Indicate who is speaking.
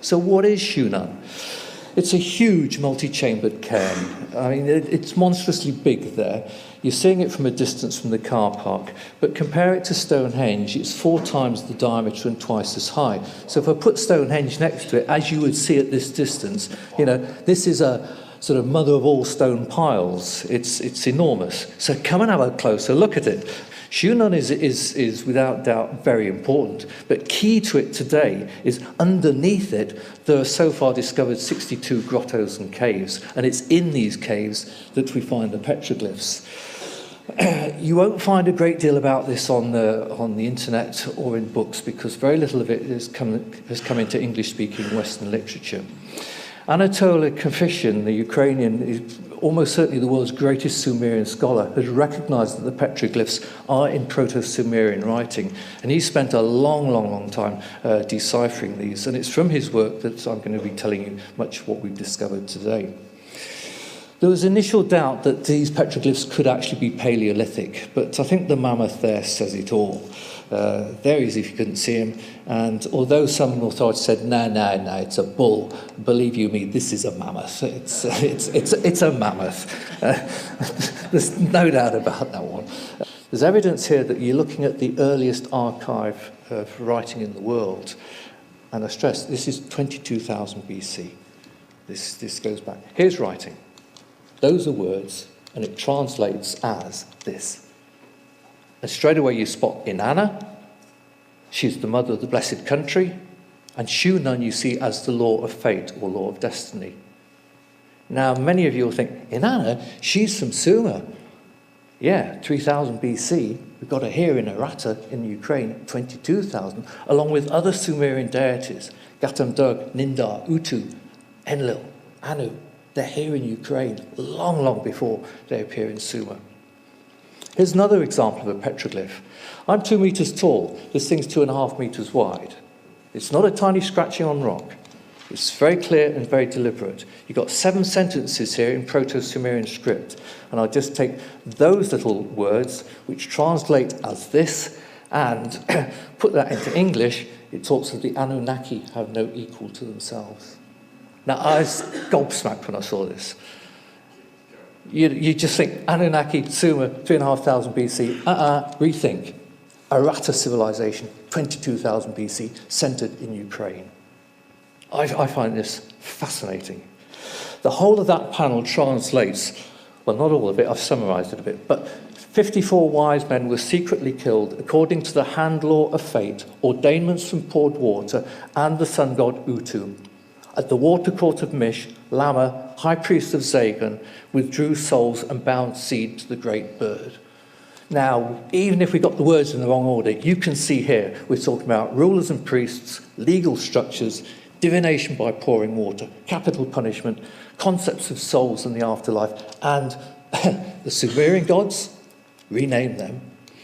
Speaker 1: So what is Shunan? It's a huge multi-chambered cairn. I mean, it's monstrously big there. You're seeing it from a distance from the car park, but compare it to Stonehenge, it's 4 times the diameter and twice as high. So if I put Stonehenge next to it, as you would see at this distance, this is a sort of mother of all stone piles. It's enormous. So come and have a closer look at it. Shunan is without doubt very important, but key to it today is underneath it there are so far discovered 62 grottos and caves, and it's in these caves that we find the petroglyphs. You won't find a great deal about this on the internet or in books, because very little of it has come into English-speaking Western literature. Anatoly Kafishin, the Ukrainian, is almost certainly the world's greatest Sumerian scholar, has recognized that the petroglyphs are in Proto-Sumerian writing, and he spent a long time deciphering these, and it's from his work that I'm going to be telling you much of what we've discovered today. There was initial doubt that these petroglyphs could actually be Paleolithic, but I think the mammoth there says it all. There he is if you couldn't see him, and although some authorities said, no, it's a bull, believe you me, this is a mammoth. It's a mammoth. There's no doubt about that one. There's evidence here that you're looking at the earliest archive of writing in the world, and I stress, this is 22,000 BC. This goes back. Here's writing. Those are words, and it translates as this. And straight away you spot Inanna, she's the mother of the blessed country, and Shunan you see as the law of fate or law of destiny. Now many of you will think, Inanna, she's from Sumer. Yeah, 3000 BC, we've got her here in Aratta in Ukraine, 22,000, along with other Sumerian deities, Gatamdug, Nindar, Utu, Enlil, Anu. They're here in Ukraine long before they appear in Sumer. Here's another example of a petroglyph. I'm 2 meters tall. This thing's 2.5 meters wide. It's not a tiny scratching on rock. It's very clear and very deliberate. You've got 7 sentences here in Proto-Sumerian script, and I'll just take those little words, which translate as this, and put that into English. It talks of the Anunnaki have no equal to themselves. Now, I was gobsmacked when I saw this. You just think, Anunnaki, Sumer, 3,500 BC, rethink. Aratta civilization, 22,000 BC, centered in Ukraine. I find this fascinating. The whole of that panel translates, well, not all of it, I've summarized it a bit, but 54 wise men were secretly killed according to the hand law of fate, ordainments from poured water, and the sun god Utu. At the water court of Mish, Lama, high priest of Zagan, withdrew souls and bound seed to the great bird. Now, even if we got the words in the wrong order, you can see here we're talking about rulers and priests, legal structures, divination by pouring water, capital punishment, concepts of souls and the afterlife, and the Sumerian gods, rename them,